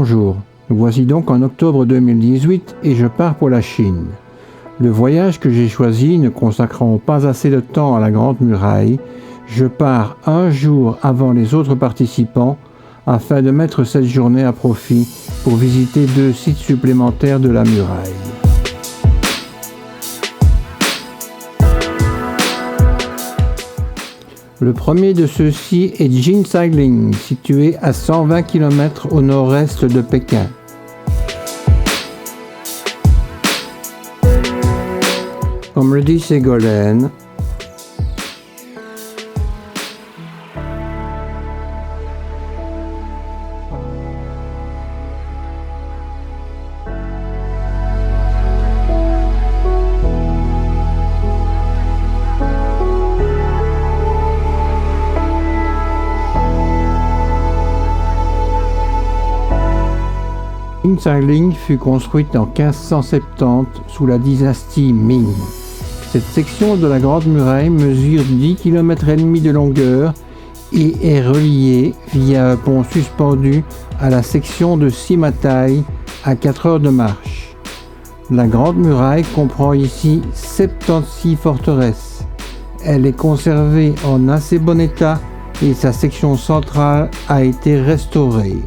Bonjour, nous voici donc en octobre 2018 et je pars pour la Chine. Le voyage que j'ai choisi ne consacrant pas assez de temps à la Grande Muraille, je pars un jour avant les autres participants afin de mettre cette journée à profit pour visiter 2 sites supplémentaires de la muraille. Le premier de ceux-ci est Jinsailing, situé à 120 km au nord-est de Pékin. Comme le dit Ségolène, Jinsailing fut construite en 1570 sous la dynastie Ming. Cette section de la Grande Muraille mesure 10 km et demi de longueur et est reliée via un pont suspendu à la section de Simatai à 4 heures de marche. La Grande Muraille comprend ici 76 forteresses. Elle est conservée en assez bon état et sa section centrale a été restaurée.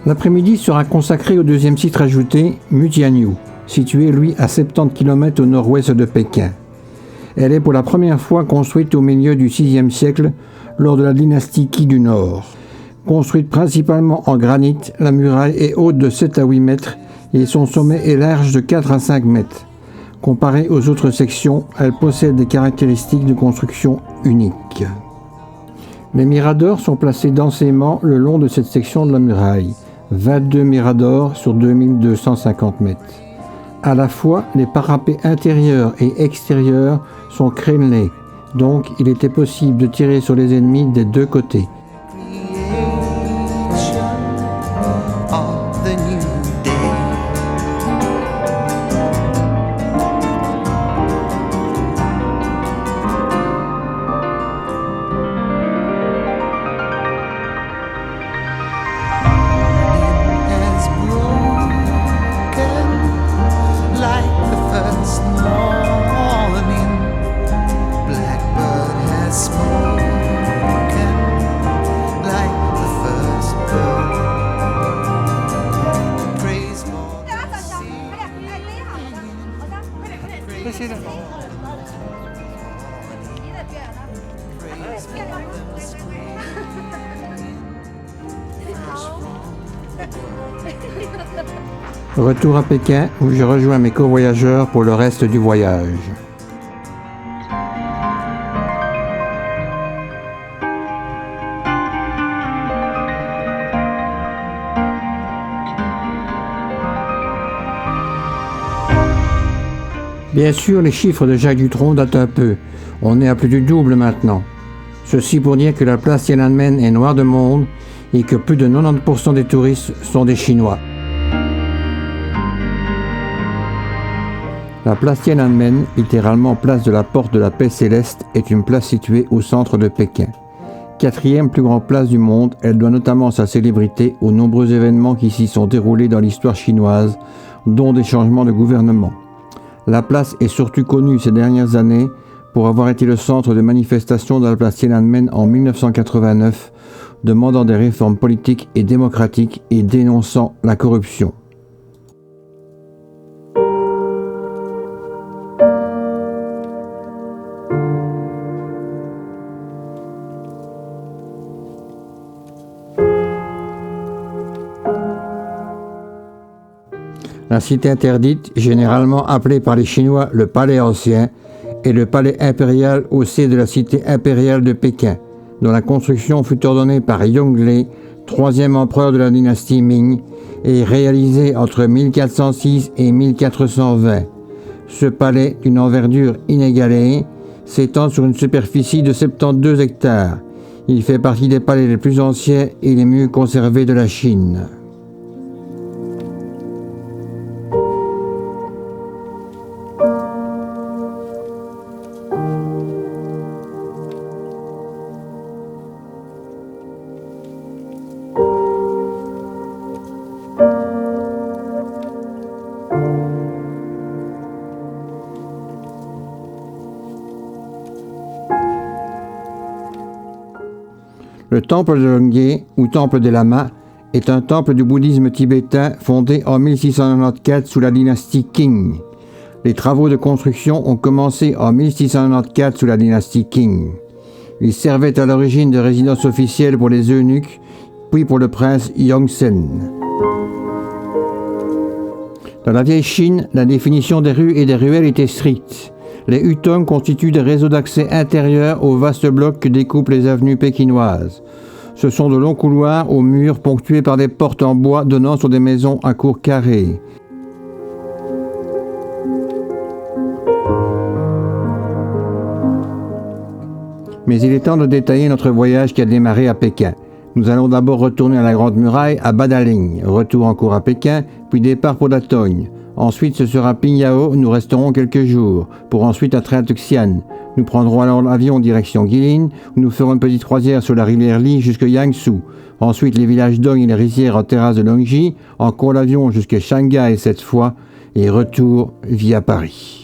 L'après-midi sera consacré au deuxième site rajouté, Mutianyu, situé lui à 70 km au nord-ouest de Pékin. Elle est pour la première fois construite au milieu du VIe siècle lors de la dynastie Qi du Nord. Construite principalement en granit, la muraille est haute de 7 à 8 mètres et son sommet est large de 4 à 5 mètres. Comparée aux autres sections, elle possède des caractéristiques de construction uniques. Les miradors sont placés densément le long de cette section de la muraille. 22 miradors sur 2250 mètres. À la fois, les parapets intérieurs et extérieurs sont crénelés, donc il était possible de tirer sur les ennemis des 2 côtés. Retour à Pékin où je rejoins mes covoyageurs pour le reste du voyage. Bien sûr, les chiffres de Jacques Dutronc datent un peu. On est à plus du double maintenant. Ceci pour dire que la place Tiananmen est noire de monde et que plus de 90% des touristes sont des Chinois. La place Tiananmen, littéralement place de la Porte de la Paix Céleste, est une place située au centre de Pékin. Quatrième plus grande place du monde, elle doit notamment sa célébrité aux nombreux événements qui s'y sont déroulés dans l'histoire chinoise, dont des changements de gouvernement. La place est surtout connue ces dernières années pour avoir été le centre de manifestations de la place Tiananmen en 1989, demandant des réformes politiques et démocratiques et dénonçant la corruption. La cité interdite, généralement appelée par les Chinois le palais ancien, est le palais impérial haussé de la cité impériale de Pékin, dont la construction fut ordonnée par Yongle, troisième empereur de la dynastie Ming, et réalisée entre 1406 et 1420. Ce palais, d'une envergure inégalée, s'étend sur une superficie de 72 hectares. Il fait partie des palais les plus anciens et les mieux conservés de la Chine. Le temple de Longye, ou temple des lamas, est un temple du bouddhisme tibétain fondé en 1694 sous la dynastie Qing. Les travaux de construction ont commencé en 1694 sous la dynastie Qing. Il servait à l'origine de résidence officielle pour les eunuques, puis pour le prince Yongzheng. Dans la vieille Chine, la définition des rues et des ruelles était stricte. Les hutongs constituent des réseaux d'accès intérieurs aux vastes blocs que découpent les avenues pékinoises. Ce sont de longs couloirs aux murs ponctués par des portes en bois donnant sur des maisons à cours carrés. Mais il est temps de détailler notre voyage qui a démarré à Pékin. Nous allons d'abord retourner à la Grande Muraille à Badaling, retour en cours à Pékin, puis départ pour Datong. Ensuite, ce sera Pingyao, où nous resterons quelques jours, pour ensuite atteindre Tuxian. Nous prendrons alors l'avion direction Guilin, où nous ferons une petite croisière sur la rivière Li jusqu'à Yangzhou. Ensuite, les villages Dong et les rizières en terrasse de Longji, encore l'avion jusqu'à Shanghai cette fois, et retour via Paris.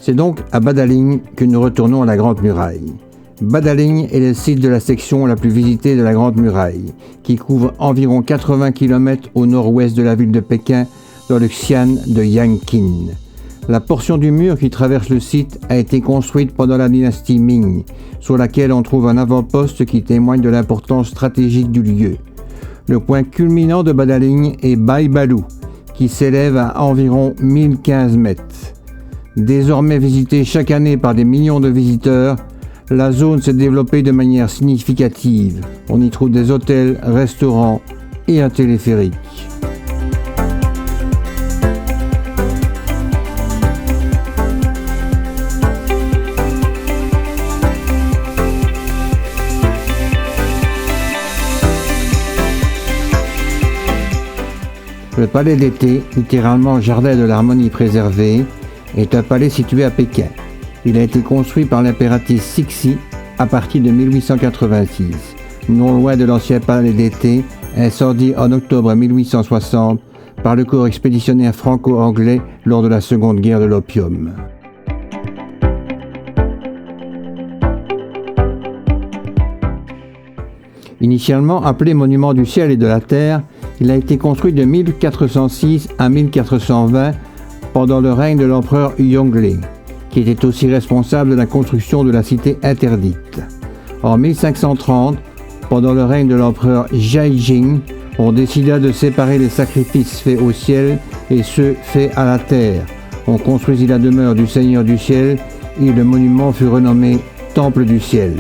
C'est donc à Badaling que nous retournons à la Grande Muraille. Badaling est le site de la section la plus visitée de la Grande Muraille, qui couvre environ 80 km au nord-ouest de la ville de Pékin, dans le xian de Yanqing. La portion du mur qui traverse le site a été construite pendant la dynastie Ming, sur laquelle on trouve un avant-poste qui témoigne de l'importance stratégique du lieu. Le point culminant de Badaling est Baibalu, qui s'élève à environ 1015 mètres. Désormais visitée chaque année par des millions de visiteurs, la zone s'est développée de manière significative. On y trouve des hôtels, restaurants et un téléphérique. Le palais d'été, littéralement jardin de l'harmonie préservée, est un palais situé à Pékin. Il a été construit par l'impératrice Cixi à partir de 1886, non loin de l'ancien palais d'été, incendié en octobre 1860 par le corps expéditionnaire franco-anglais lors de la Seconde Guerre de l'Opium. Initialement appelé monument du ciel et de la terre, il a été construit de 1406 à 1420 pendant le règne de l'empereur Yongle, qui était aussi responsable de la construction de la cité interdite. En 1530, pendant le règne de l'empereur Jiajing, on décida de séparer les sacrifices faits au ciel et ceux faits à la terre. On construisit la demeure du Seigneur du ciel et le monument fut renommé Temple du ciel.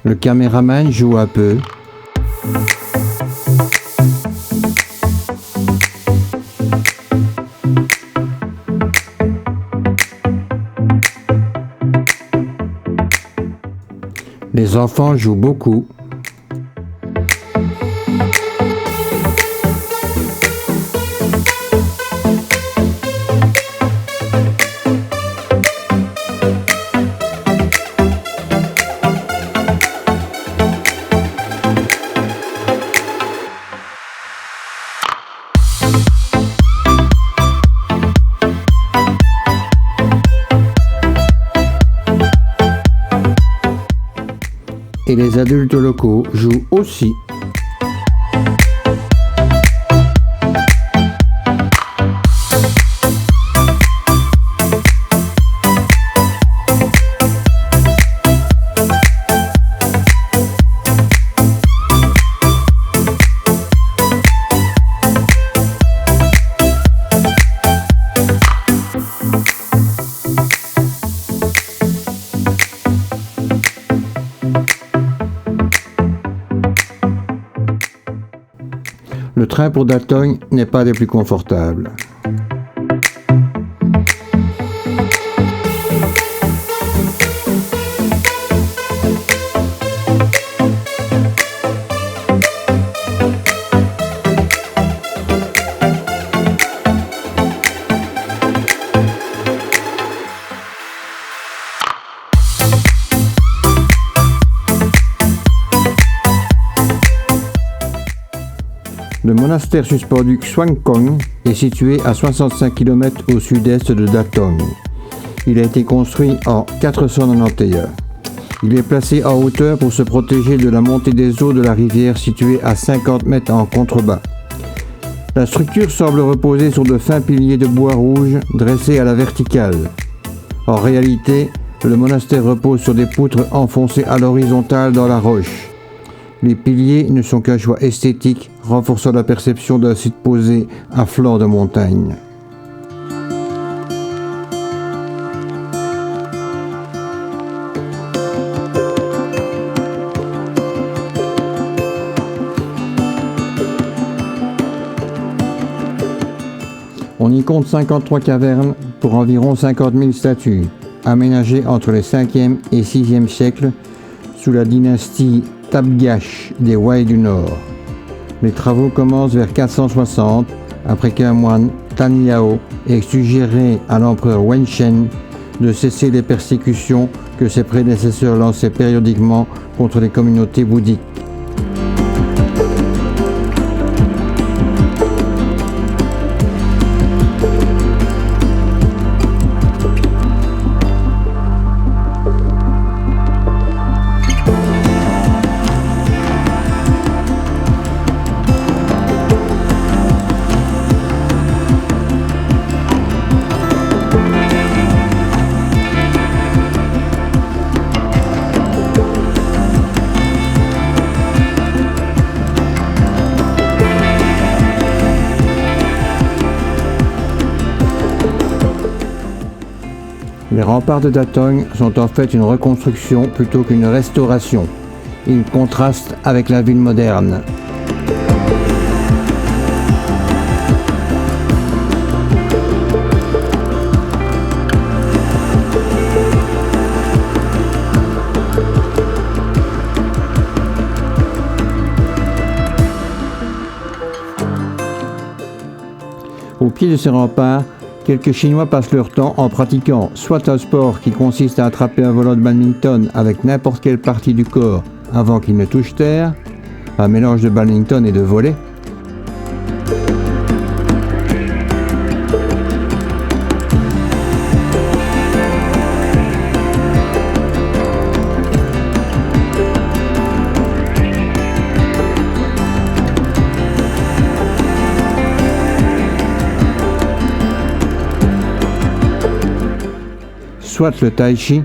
Le caméraman joue un peu. Les enfants jouent beaucoup. Et les adultes locaux jouent aussi. Le train pour Datong n'est pas des plus confortables. Le monastère suspendu Xuankong est situé à 65 km au sud-est de Datong. Il a été construit en 491. Il est placé en hauteur pour se protéger de la montée des eaux de la rivière située à 50 mètres en contrebas. La structure semble reposer sur de fins piliers de bois rouge dressés à la verticale. En réalité, le monastère repose sur des poutres enfoncées à l'horizontale dans la roche. Les piliers ne sont qu'un choix esthétique, renforçant la perception d'un site posé à flanc de montagne. On y compte 53 cavernes pour environ 50 000 statues, aménagées entre les 5e et 6e siècles sous la dynastie Tabgash des Wei du Nord. Les travaux commencent vers 460, après qu'un moine, Tan Yao, ait suggéré à l'empereur Wenshen de cesser les persécutions que ses prédécesseurs lançaient périodiquement contre les communautés bouddhiques. Les remparts de Datong sont en fait une reconstruction plutôt qu'une restauration. Ils contrastent avec la ville moderne. Au pied de ces remparts, quelques Chinois passent leur temps en pratiquant soit un sport qui consiste à attraper un volant de badminton avec n'importe quelle partie du corps avant qu'il ne touche terre, un mélange de badminton et de volley. Soit le tai chi,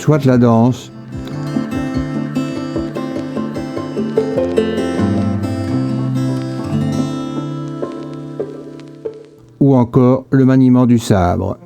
soit la danse, ou encore le maniement du sabre.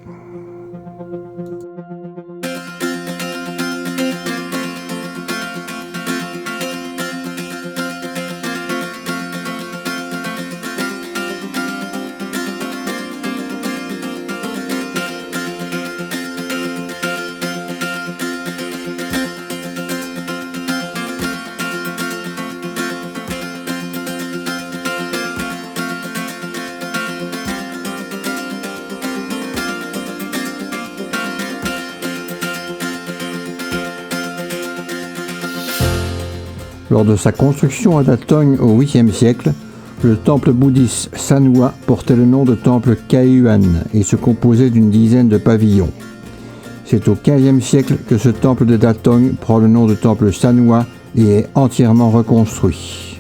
Lors de sa construction à Datong au 8e siècle, le temple bouddhiste Sanwa portait le nom de temple Kaiyuan et se composait d'une dizaine de pavillons. C'est au 15e siècle que ce temple de Datong prend le nom de temple Sanwa et est entièrement reconstruit.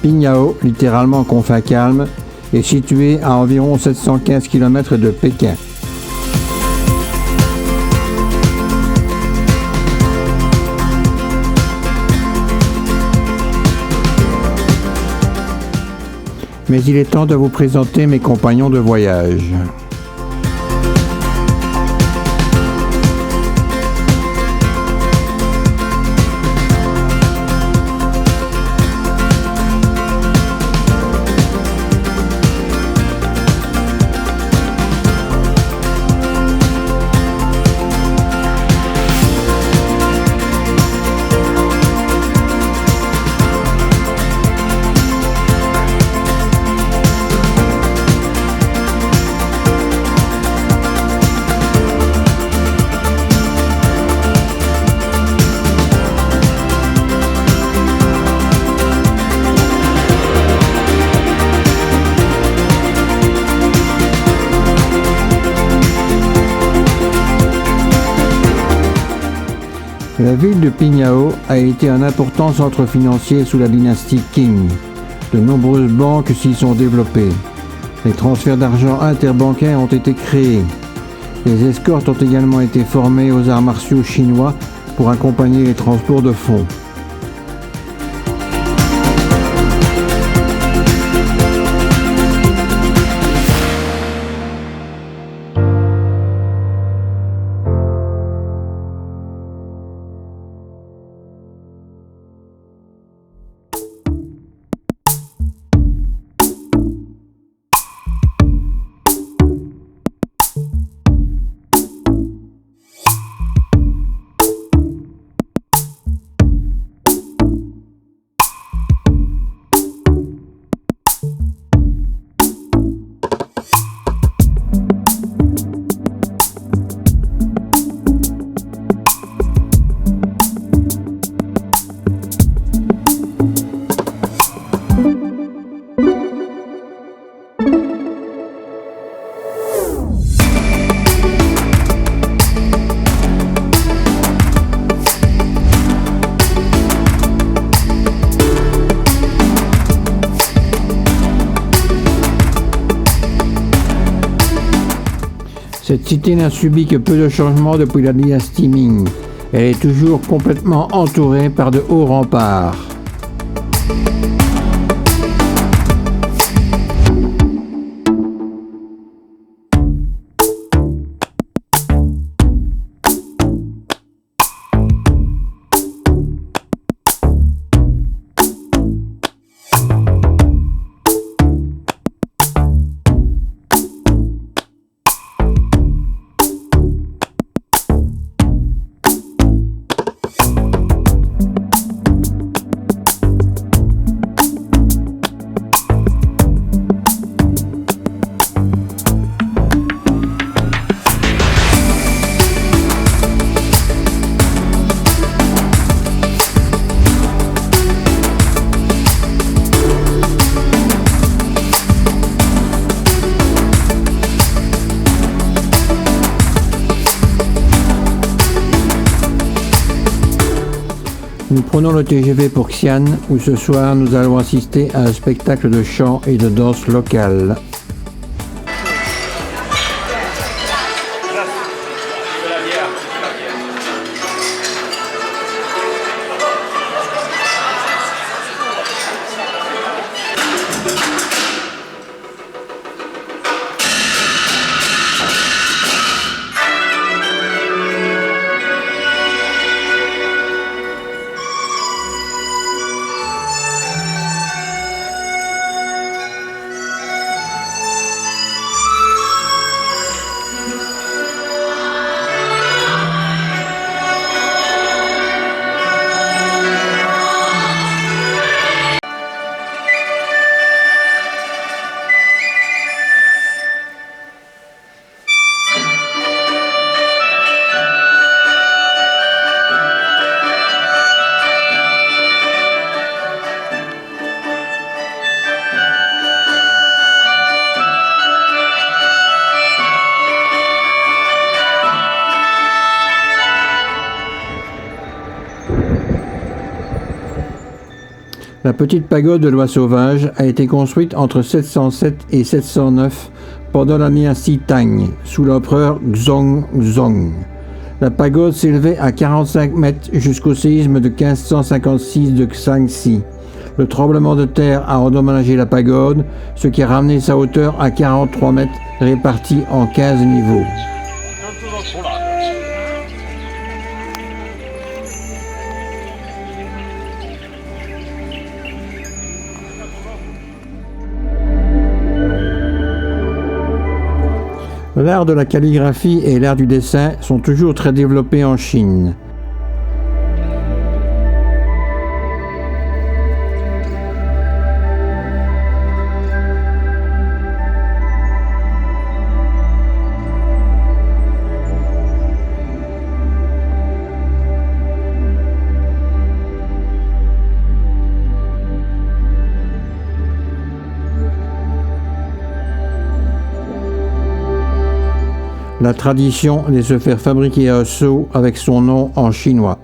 Pingyao, littéralement confin calme, est situé à environ 715 km de Pékin. Mais il est temps de vous présenter mes compagnons de voyage. La ville de Pingyao a été un important centre financier sous la dynastie Qing. De nombreuses banques s'y sont développées. Les transferts d'argent interbancaires ont été créés. Les escortes ont également été formées aux arts martiaux chinois pour accompagner les transports de fonds. Cette cité n'a subi que peu de changements depuis la dynastie Ming. Elle est toujours complètement entourée par de hauts remparts. Nous prenons le TGV pour Xi'an, où ce soir nous allons assister à un spectacle de chant et de danse locale. La petite pagode de l'Oie sauvage a été construite entre 707 et 709 pendant la dynastie Tang, sous l'empereur Xuanzong. La pagode s'élevait à 45 mètres jusqu'au séisme de 1556 de Shaanxi. Le tremblement de terre a endommagé la pagode, ce qui a ramené sa hauteur à 43 mètres répartis en 15 niveaux. L'art de la calligraphie et l'art du dessin sont toujours très développés en Chine. La tradition est de se faire fabriquer un seau avec son nom en chinois.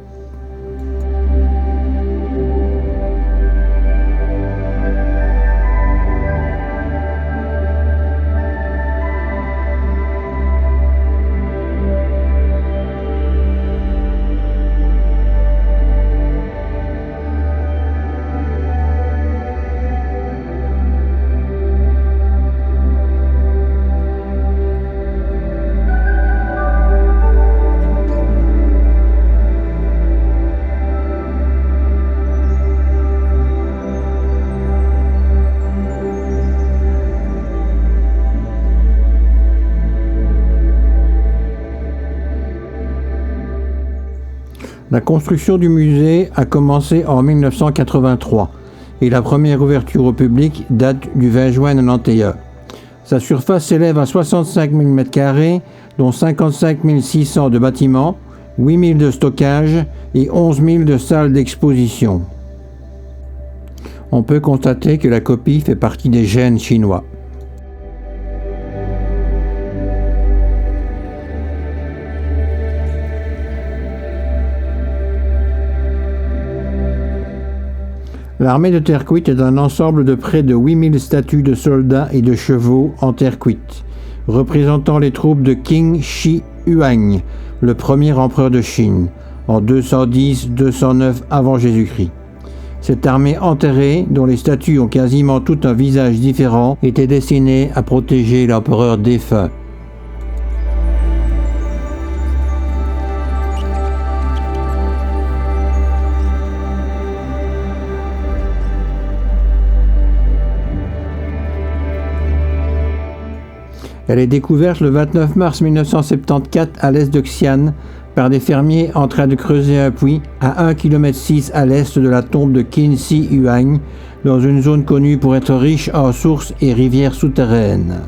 La construction du musée a commencé en 1983 et la première ouverture au public date du 20 juin 1991. Sa surface s'élève à 65 000 m², dont 55 600 de bâtiments, 8 000 de stockage et 11 000 de salles d'exposition. On peut constater que la copie fait partie des gènes chinois. L'armée de terre cuite est un ensemble de près de 8000 statues de soldats et de chevaux en terre cuite, représentant les troupes de Qin Shi Huang, le premier empereur de Chine, en 210-209 avant Jésus-Christ. Cette armée enterrée, dont les statues ont quasiment tout un visage différent, était destinée à protéger l'empereur défunt. Elle est découverte le 29 mars 1974 à l'est de Xi'an par des fermiers en train de creuser un puits à 1,6 km à l'est de la tombe de Qin Shi Huang, dans une zone connue pour être riche en sources et rivières souterraines.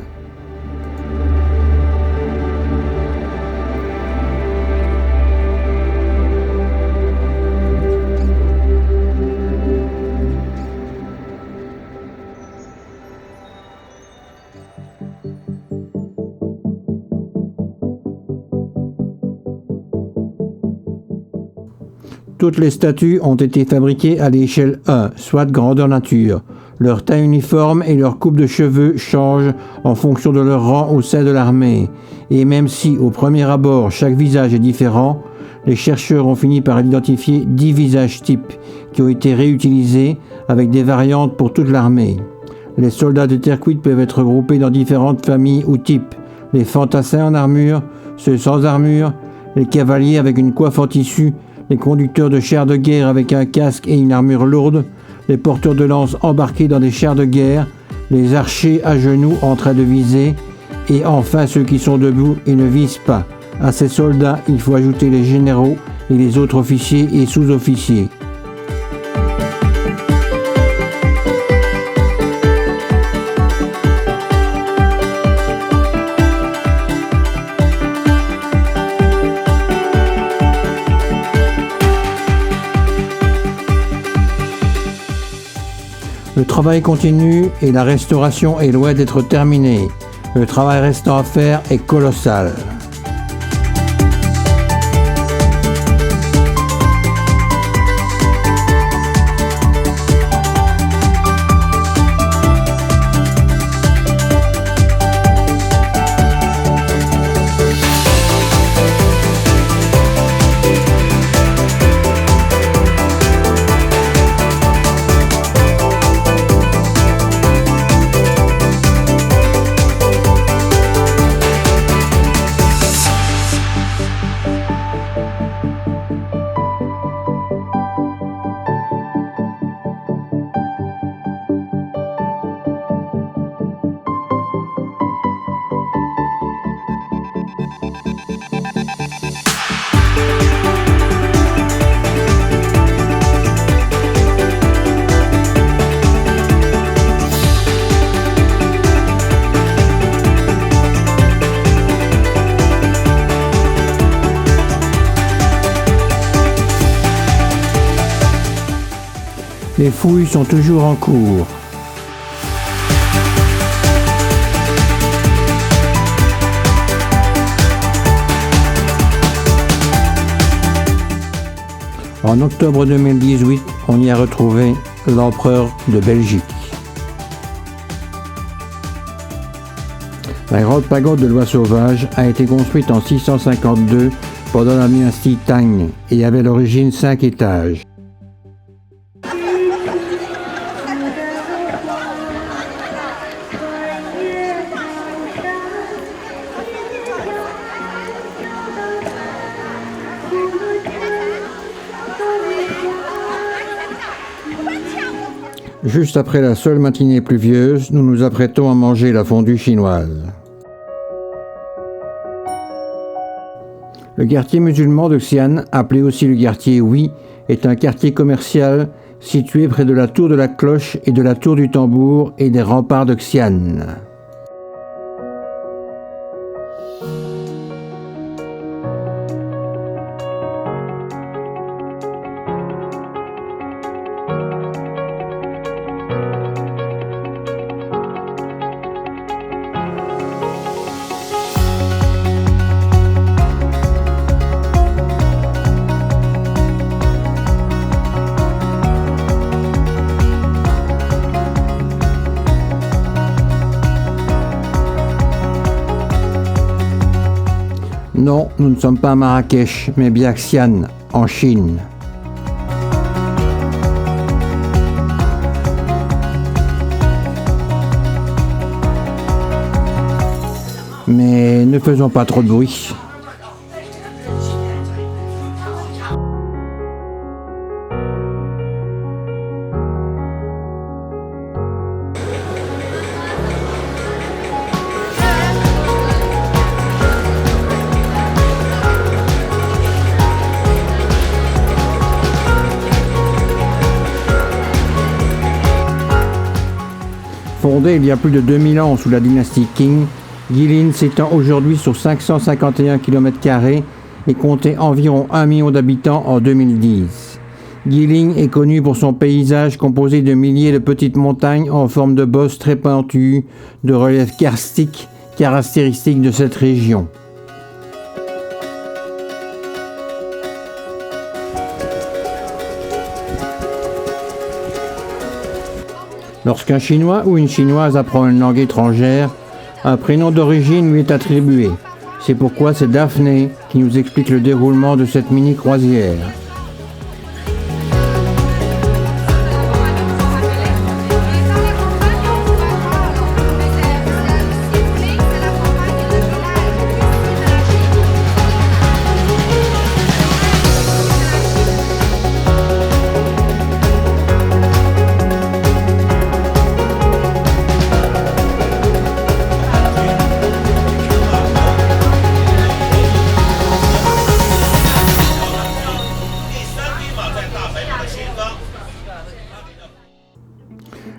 Toutes les statues ont été fabriquées à l'échelle 1, soit grandeur nature. Leur taille uniforme et leur coupe de cheveux changent en fonction de leur rang au sein de l'armée. Et même si, au premier abord, chaque visage est différent, les chercheurs ont fini par identifier 10 visages types qui ont été réutilisés avec des variantes pour toute l'armée. Les soldats de terre cuite peuvent être regroupés dans différentes familles ou types. Les fantassins en armure, ceux sans armure, les cavaliers avec une coiffe en tissu, les conducteurs de chars de guerre avec un casque et une armure lourde, les porteurs de lances embarqués dans des chars de guerre, les archers à genoux en train de viser, et enfin ceux qui sont debout et ne visent pas. À ces soldats, il faut ajouter les généraux et les autres officiers et sous-officiers. Le travail continue et la restauration est loin d'être terminée. Le travail restant à faire est colossal. Les fouilles sont toujours en cours. En octobre 2018, on y a retrouvé l'empereur de Belgique. La grande pagode de l'Oie sauvage a été construite en 652 pendant la dynastie Tang et avait à l'origine 5 étages. Juste après la seule matinée pluvieuse, nous nous apprêtons à manger la fondue chinoise. Le quartier musulman de Xi'an, appelé aussi le quartier Hui, est un quartier commercial situé près de la tour de la cloche et de la tour du tambour et des remparts de Xi'an. Non, nous ne sommes pas à Marrakech, mais bien à Xi'an, en Chine. Mais ne faisons pas trop de bruit. Fondée il y a plus de 2000 ans sous la dynastie Qing, Guilin s'étend aujourd'hui sur 551 km² et comptait environ 1 million d'habitants en 2010. Guilin est connu pour son paysage composé de milliers de petites montagnes en forme de bosses très pentues, de relief karstique caractéristique de cette région. Lorsqu'un Chinois ou une Chinoise apprend une langue étrangère, un prénom d'origine lui est attribué. C'est pourquoi c'est Daphné qui nous explique le déroulement de cette mini-croisière.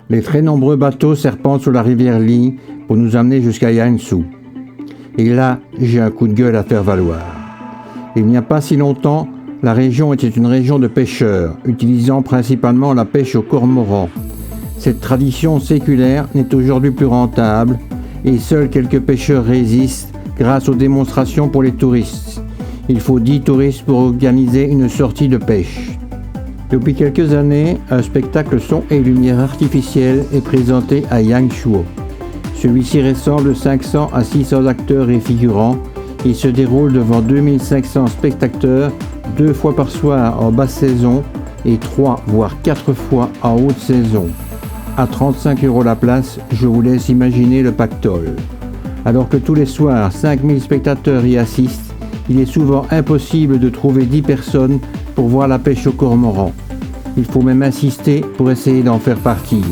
Les très nombreux bateaux serpentent sur la rivière Li pour nous amener jusqu'à Yangzhou. Et là, j'ai un coup de gueule à faire valoir. Il n'y a pas si longtemps, la région était une région de pêcheurs, utilisant principalement la pêche au cormoran. Cette tradition séculaire n'est aujourd'hui plus rentable et seuls quelques pêcheurs résistent grâce aux démonstrations pour les touristes. Il faut 10 touristes pour organiser une sortie de pêche. Depuis quelques années, un spectacle son et lumière artificielle est présenté à Yangshuo. Celui-ci rassemble 500 à 600 acteurs et figurants et se déroule devant 2500 spectateurs 2 fois par soir en basse saison et 3 voire 4 fois en haute saison. À 35 € la place, je vous laisse imaginer le pactole. Alors que tous les soirs 5000 spectateurs y assistent, il est souvent impossible de trouver 10 personnes pour voir la pêche au cormoran. Il faut même insister pour essayer d'en faire partie.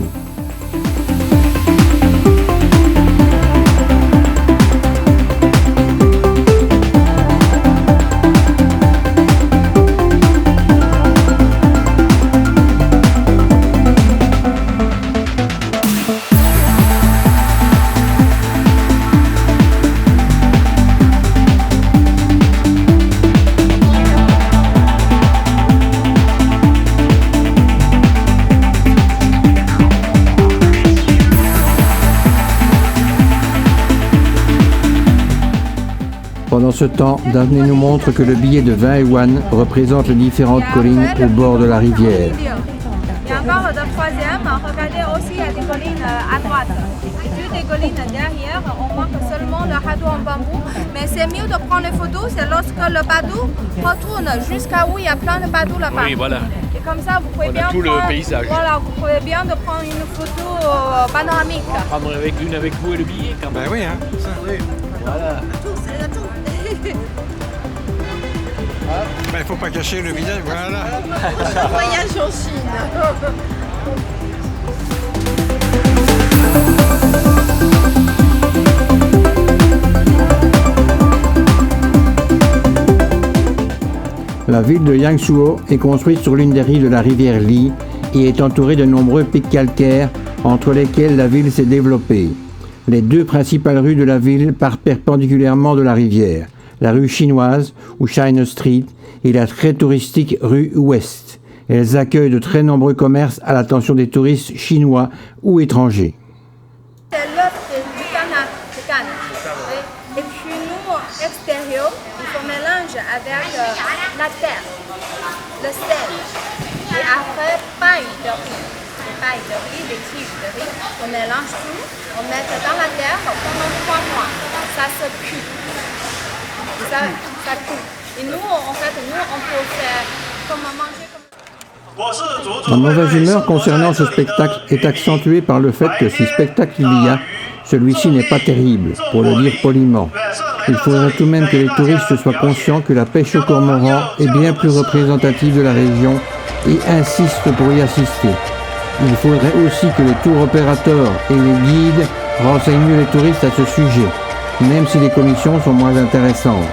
Pendant ce temps, Daphné nous montre que le billet de 20 yuan représente les différentes collines au bord de la rivière. Il y a encore le troisième, regardez aussi, il y a des collines à droite. Et puis des collines derrière, on manque seulement le radeau en bambou. Mais c'est mieux de prendre les photos, c'est lorsque le bateau retourne jusqu'à où il y a plein de bateaux là-bas. Oui, voilà. Et comme ça, vous pouvez On a bien tout prendre, le paysage. Voilà, vous pouvez bien de prendre une photo panoramique. Prendre avec vous et le billet quand même. Ben oui, hein, ça. Oui. Voilà. Ben, faut pas cacher le visage, voilà. Voyage en Chine. La ville de Yangshuo est construite sur l'une des rives de la rivière Li et est entourée de nombreux pics calcaires entre lesquels la ville s'est développée. Les 2 principales rues de la ville partent perpendiculairement de la rivière, la rue chinoise ou China Street et la très touristique rue Ouest. Elles accueillent de très nombreux commerces à l'attention des touristes chinois ou étrangers. C'est l'œuf du canard. Et puis nous, extérieur, il faut mélanger avec la terre, le sel. Et après, paille de riz, des tiges de riz. On mélange tout, on met dans la terre pendant 3 mois. Ça se cuit. Et ça coupe. Et nous, en fait, on peut faire comme manger comme... Ma mauvaise humeur concernant ce spectacle est accentuée par le fait que si spectacle il y a, celui-ci n'est pas terrible, pour le dire poliment. Il faudrait tout de même que les touristes soient conscients que la pêche au cormoran est bien plus représentative de la région et insistent pour y assister. Il faudrait aussi que les tours opérateurs et les guides renseignent mieux les touristes à ce sujet, même si les commissions sont moins intéressantes.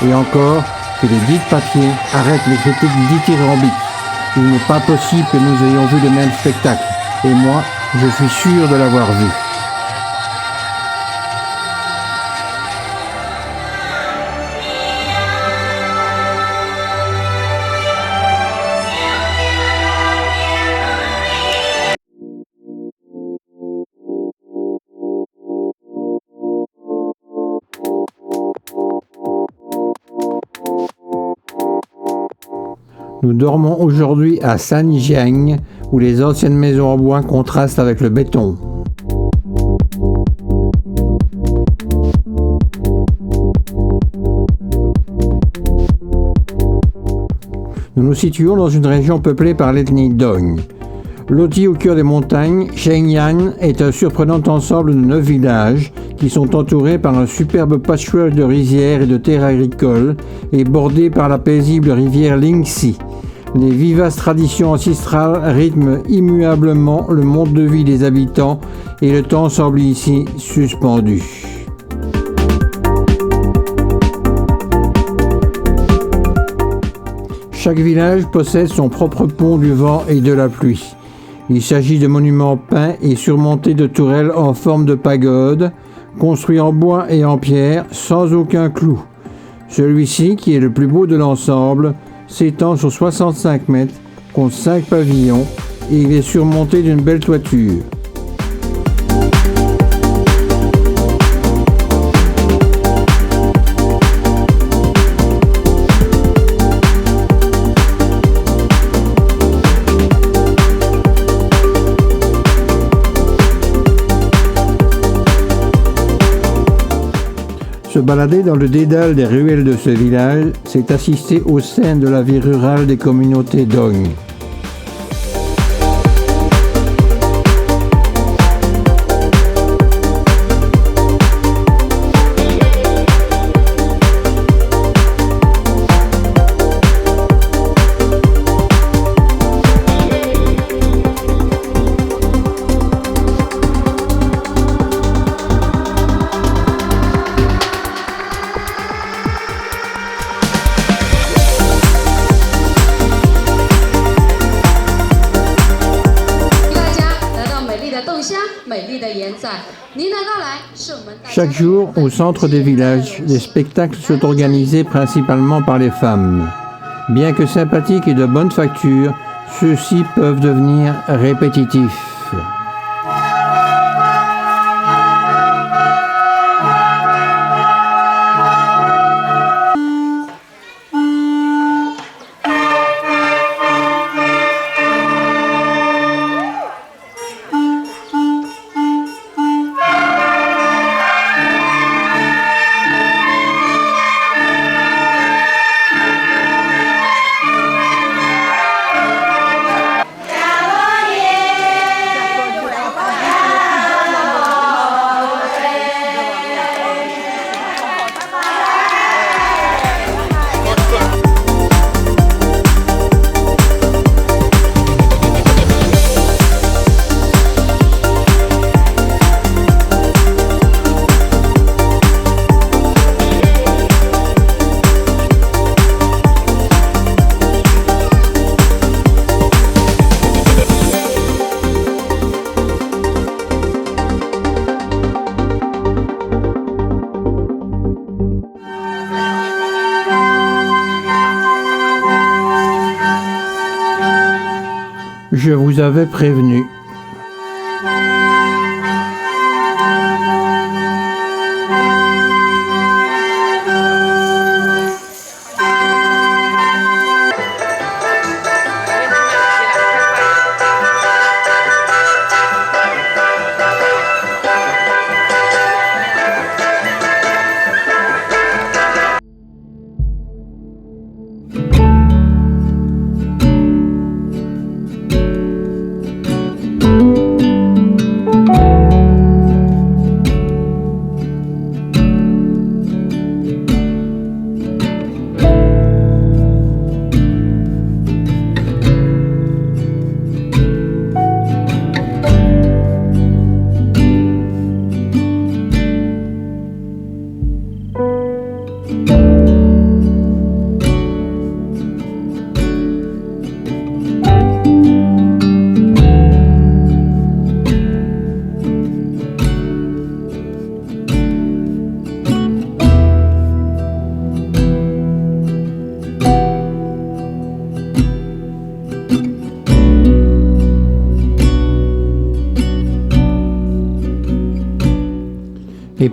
Et encore, que les guides papier arrêtent les critiques dithyrambiques. Il n'est pas possible que nous ayons vu le même spectacle. Et moi, je suis sûr de l'avoir vu. Nous dormons aujourd'hui à Sanjiang, où les anciennes maisons en bois contrastent avec le béton. Nous nous situons dans une région peuplée par l'ethnie Dong. Loti au cœur des montagnes, Shenyang est un surprenant ensemble de 9 villages qui sont entourés par un superbe patchwork de rizières et de terres agricoles et bordés par la paisible rivière Lingxi. Les vivaces traditions ancestrales rythment immuablement le mode de vie des habitants et le temps semble ici suspendu. Chaque village possède son propre pont du vent et de la pluie. Il s'agit de monuments peints et surmontés de tourelles en forme de pagode, construits en bois et en pierre sans aucun clou. Celui-ci, qui est le plus beau de l'ensemble, s'étend sur 65 mètres, compte 5 pavillons et il est surmonté d'une belle toiture. Se balader dans le dédale des ruelles de ce village, c'est assister aux scènes de la vie rurale des communautés Dong. Chaque jour, au centre des villages, les spectacles sont organisés principalement par les femmes. Bien que sympathiques et de bonne facture, ceux-ci peuvent devenir répétitifs. Je vous avais prévenu.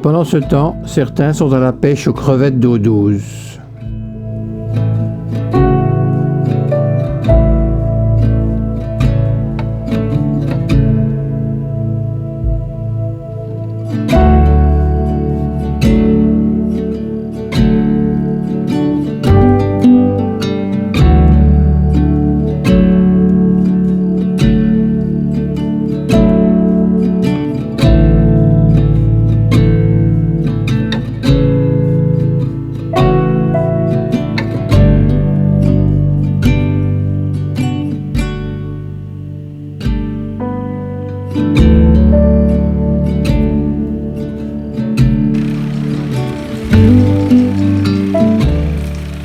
pendant ce temps, certains sont à la pêche aux crevettes d'eau douce.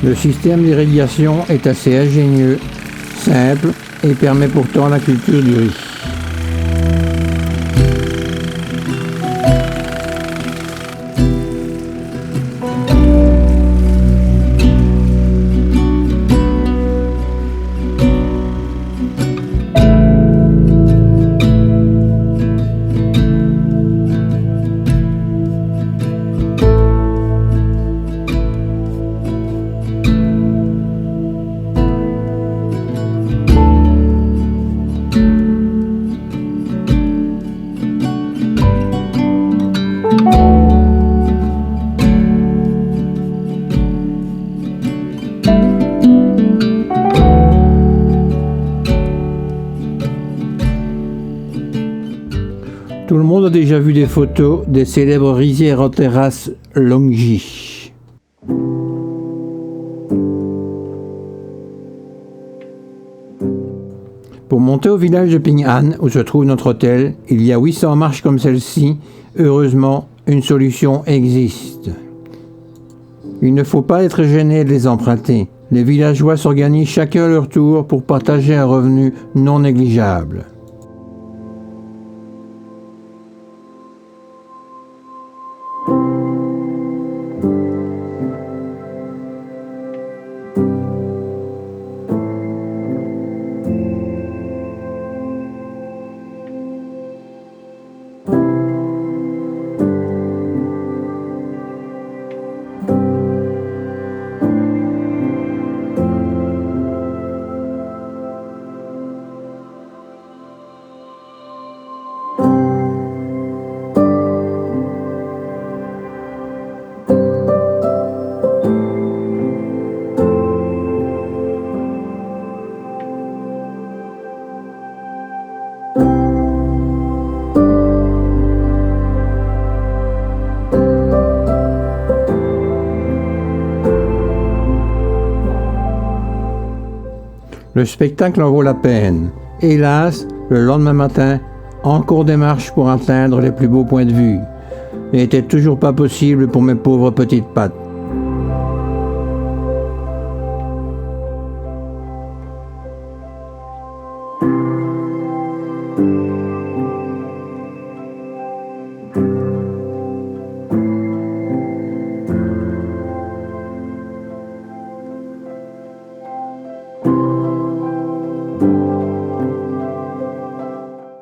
Le système d'irrigation est assez ingénieux, simple et permet pourtant la culture du riz. Tout le monde a déjà vu des photos des célèbres rizières en terrasse Longji. Pour monter au village de Ping'an, où se trouve notre hôtel, il y a 800 marches comme celle-ci. Heureusement, une solution existe. Il ne faut pas être gêné de les emprunter. Les villageois s'organisent chacun à leur tour pour partager un revenu non négligeable. Le spectacle en vaut la peine. Hélas, le lendemain matin, encore des marches pour atteindre les plus beaux points de vue. Il n'était toujours pas possible pour mes pauvres petites pattes.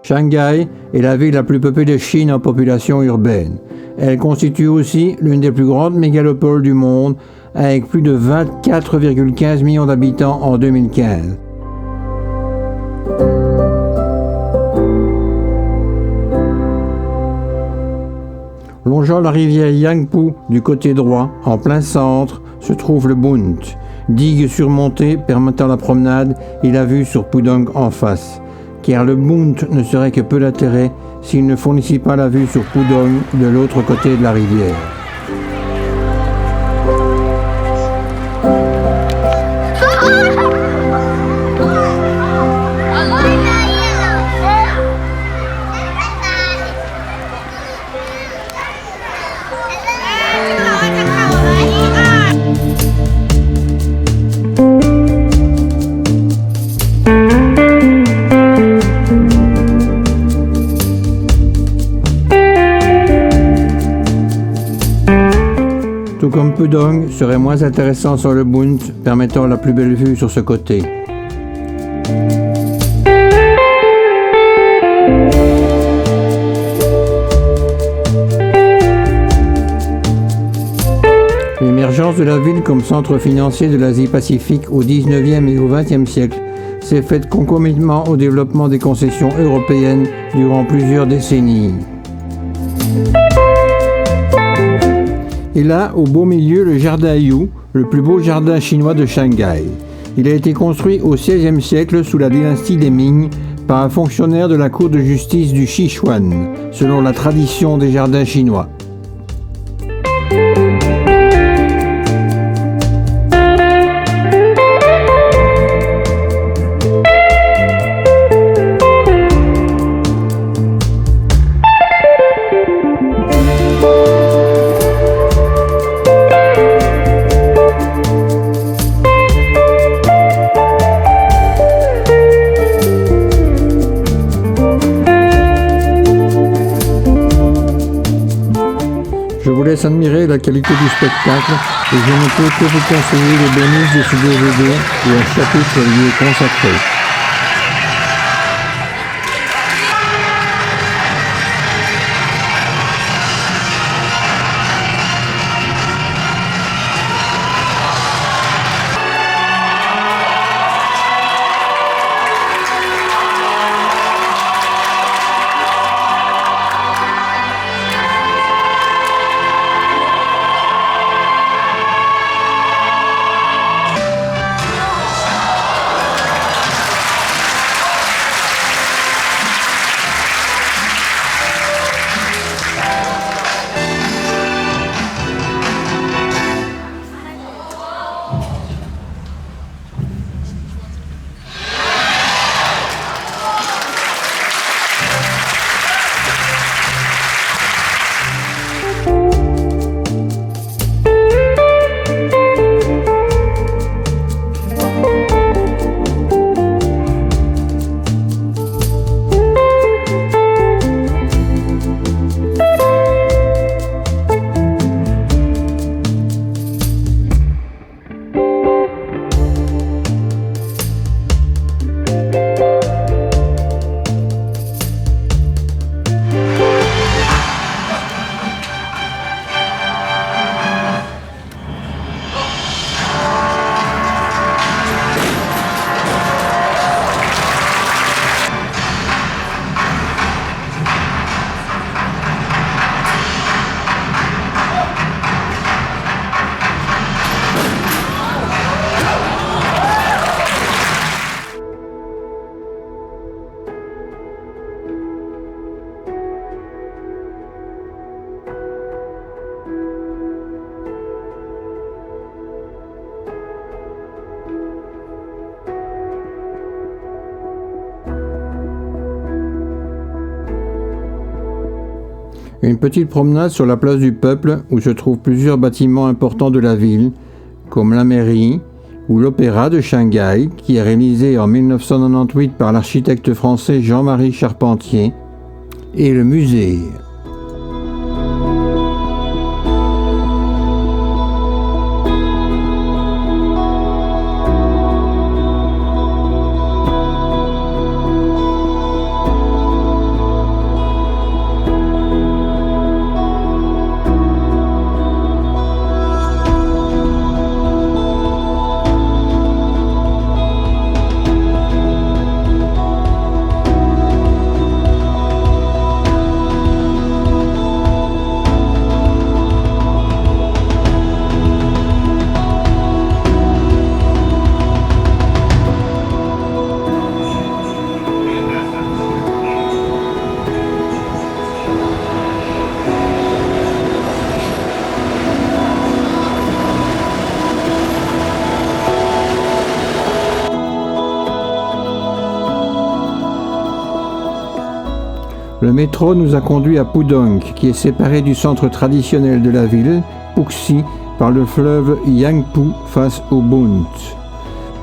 Shanghai est la ville la plus peuplée de Chine en population urbaine. Elle constitue aussi l'une des plus grandes mégalopoles du monde, avec plus de 24,15 millions d'habitants en 2015. Longeant la rivière Yangpu du côté droit, en plein centre, se trouve le Bund, digue surmontée permettant la promenade et la vue sur Pudong en face. Car le Bund ne serait que peu d'intérêt s'il ne fournissait pas la vue sur Pudong de l'autre côté de la rivière. Tout comme Pudong serait moins intéressant sur le Bund, permettant la plus belle vue sur ce côté. L'émergence de la ville comme centre financier de l'Asie-Pacifique au XIXe et au XXe siècle s'est faite concomitamment au développement des concessions européennes durant plusieurs décennies. Et là, au beau milieu, le jardin You, le plus beau jardin chinois de Shanghai. Il a été construit au XVIe siècle sous la dynastie des Ming par un fonctionnaire de la cour de justice du Sichuan, selon la tradition des jardins chinois. Je vous laisse admirer la qualité du spectacle et je ne peux que vous conseiller les bonus de ce DVD où un chapitre lui est consacré. Une petite promenade sur la place du Peuple où se trouvent plusieurs bâtiments importants de la ville, comme la mairie ou l'Opéra de Shanghai, qui est réalisé en 1998 par l'architecte français Jean-Marie Charpentier, et le musée. Le métro nous a conduits à Pudong, qui est séparé du centre traditionnel de la ville, Puxi, par le fleuve Yangpu face au Bund.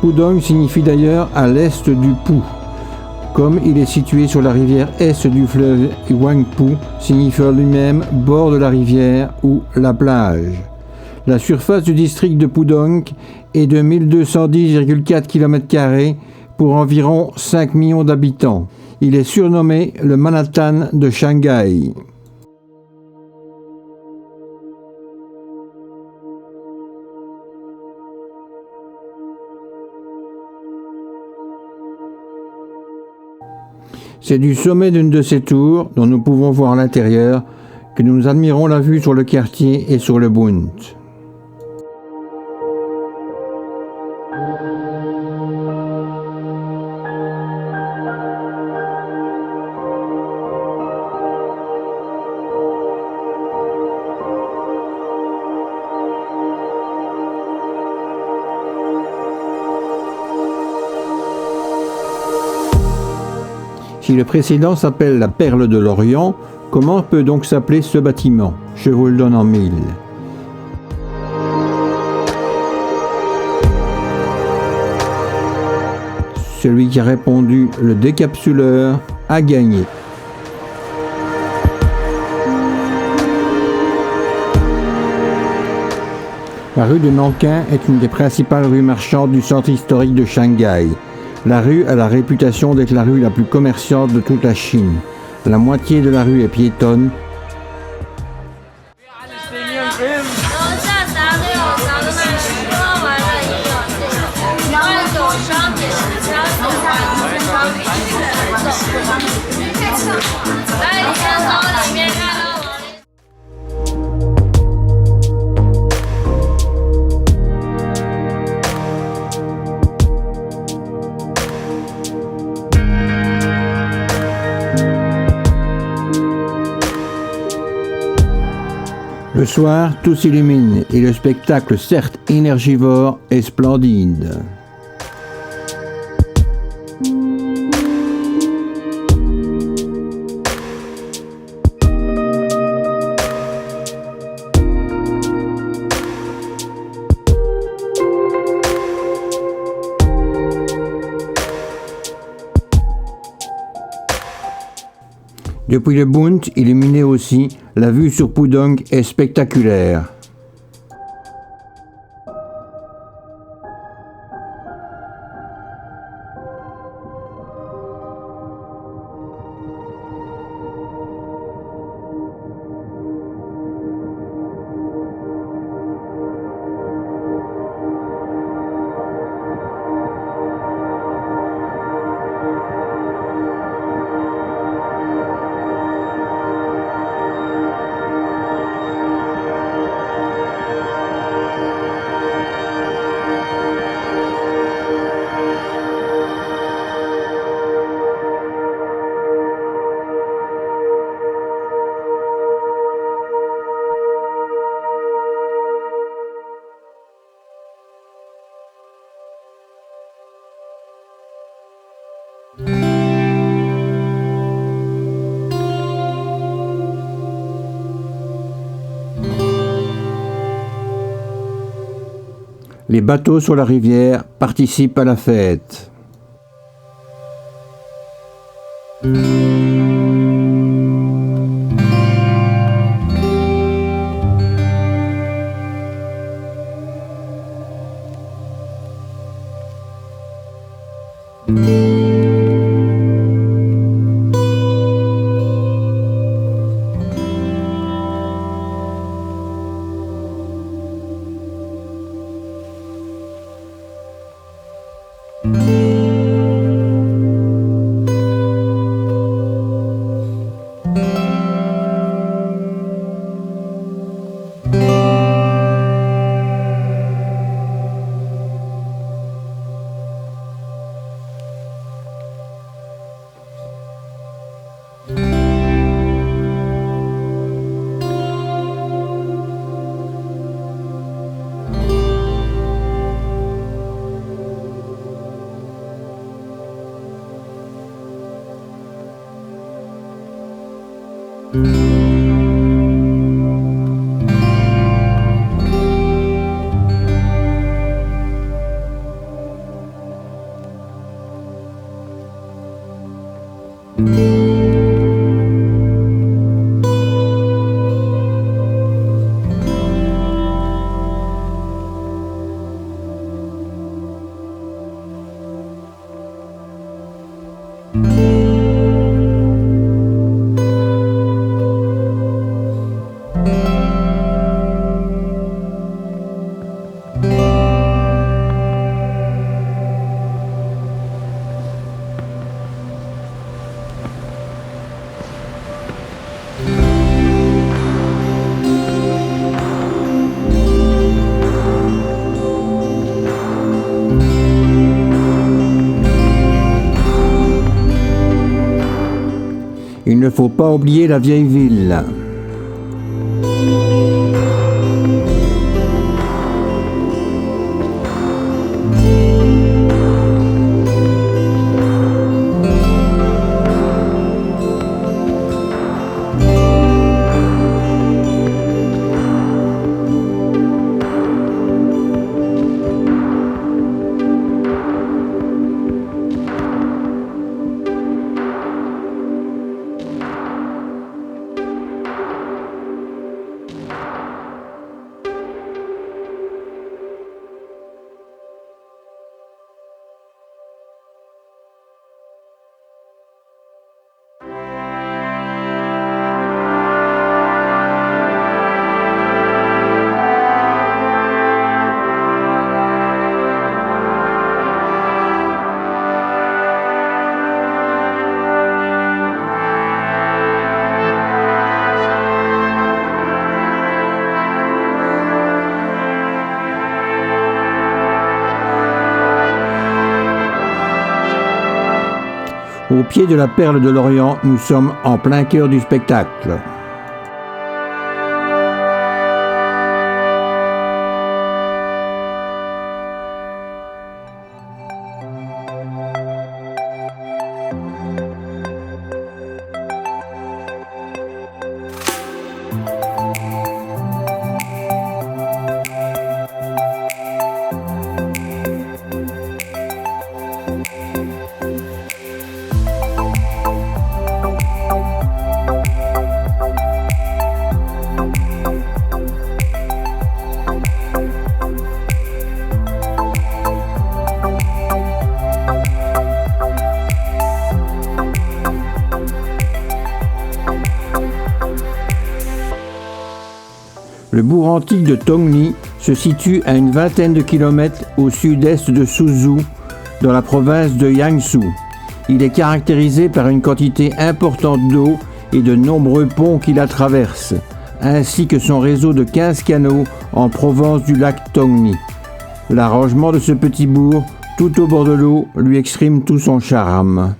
Pudong signifie d'ailleurs à l'est du Pou. Comme il est situé sur la rivière est du fleuve Yangpu, signifie lui-même bord de la rivière ou la plage. La surface du district de Pudong est de 1210,4 km² pour environ 5 millions d'habitants. Il est surnommé le Manhattan de Shanghai. C'est du sommet d'une de ces tours, dont nous pouvons voir l'intérieur, que nous admirons la vue sur le quartier et sur le Bund. Si le précédent s'appelle la Perle de l'Orient, comment peut donc s'appeler ce bâtiment? Je vous le donne en mille. Celui qui a répondu le décapsuleur a gagné. La rue de Nankin est une des principales rues marchandes du centre historique de Shanghai. La rue a la réputation d'être la rue la plus commerçante de toute la Chine. La moitié de la rue est piétonne. Le soir, tout s'illumine et le spectacle, certes énergivore, est splendide. Depuis le Bund, illuminé aussi, la vue sur Pudong est spectaculaire. Les bateaux sur la rivière participent à la fête. Il ne faut pas oublier la vieille ville. Au pied de la Perle de l'Orient, nous sommes en plein cœur du spectacle. Le bourg antique de Tongli se situe à une vingtaine de kilomètres au sud-est de Suzhou, dans la province de Jiangsu. Il est caractérisé par une quantité importante d'eau et de nombreux ponts qui la traversent, ainsi que son réseau de 15 canaux en provenance du lac Tongli. L'arrangement de ce petit bourg, tout au bord de l'eau, lui exprime tout son charme.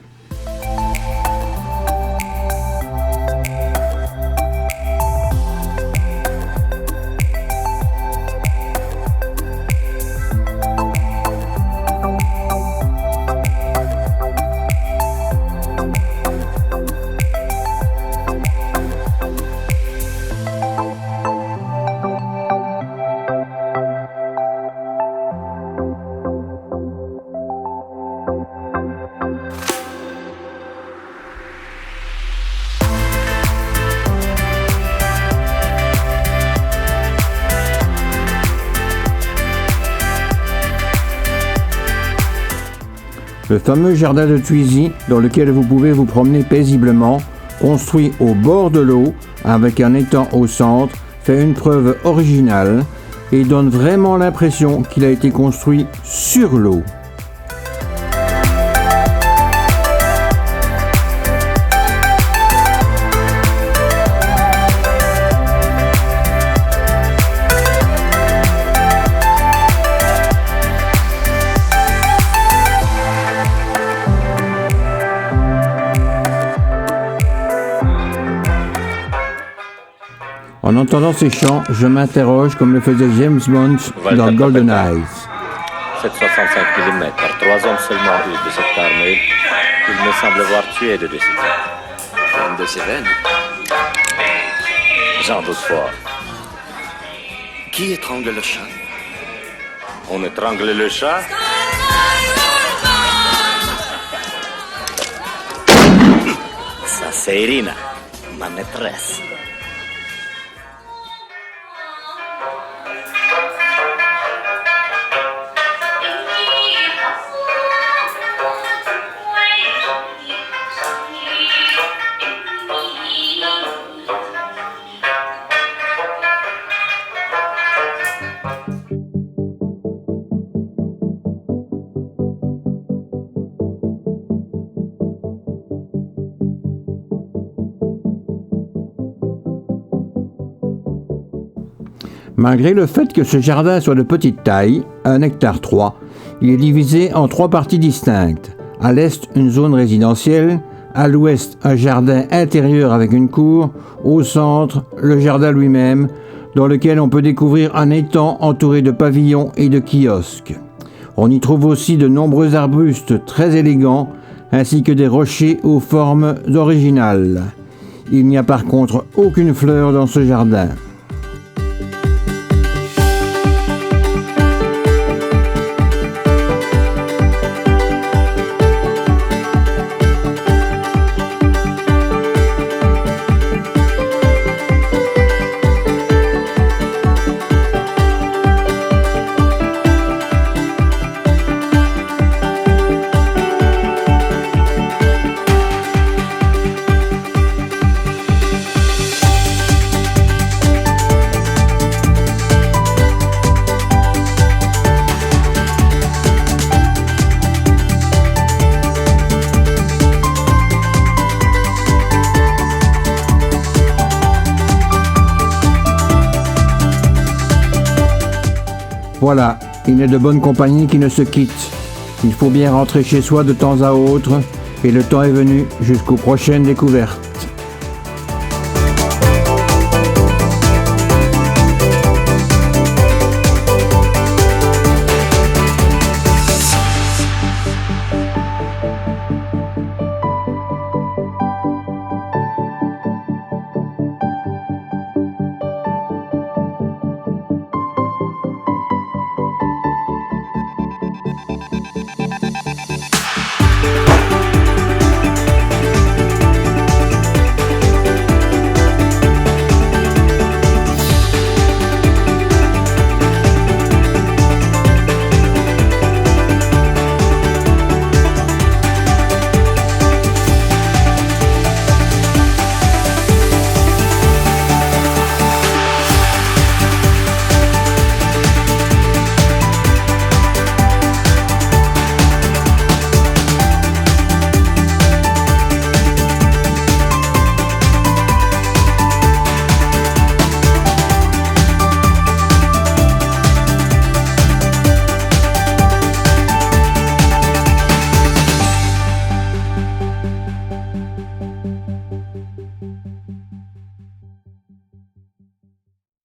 Le fameux jardin de Tuizy, dans lequel vous pouvez vous promener paisiblement, construit au bord de l'eau, avec un étang au centre, fait une preuve originale et donne vraiment l'impression qu'il a été construit sur l'eau. En entendant ces chants, je m'interroge comme le faisait James Bond dans GoldenEye. 765 mm, 3 hommes seulement usent de cette arme. Il me semble avoir tué deux de ces hommes. Une de ces veines. J'en doute fort. Qui étrangle le chat? On étrangle le chat? Ça, c'est Irina, ma maîtresse. Malgré le fait que ce jardin soit de petite taille, 1,3 hectare, il est divisé en 3 parties distinctes. À l'est, une zone résidentielle, À l'ouest, un jardin intérieur avec une cour. Au centre, le jardin lui-même, dans lequel on peut découvrir un étang entouré de pavillons et de kiosques. On y trouve aussi de nombreux arbustes très élégants, ainsi que des rochers aux formes originales. Il n'y a par contre aucune fleur dans ce jardin. Voilà, il n'est de bonne compagnie qui ne se quitte. Il faut bien rentrer chez soi de temps à autre, et le temps est venu jusqu'aux prochaines découvertes.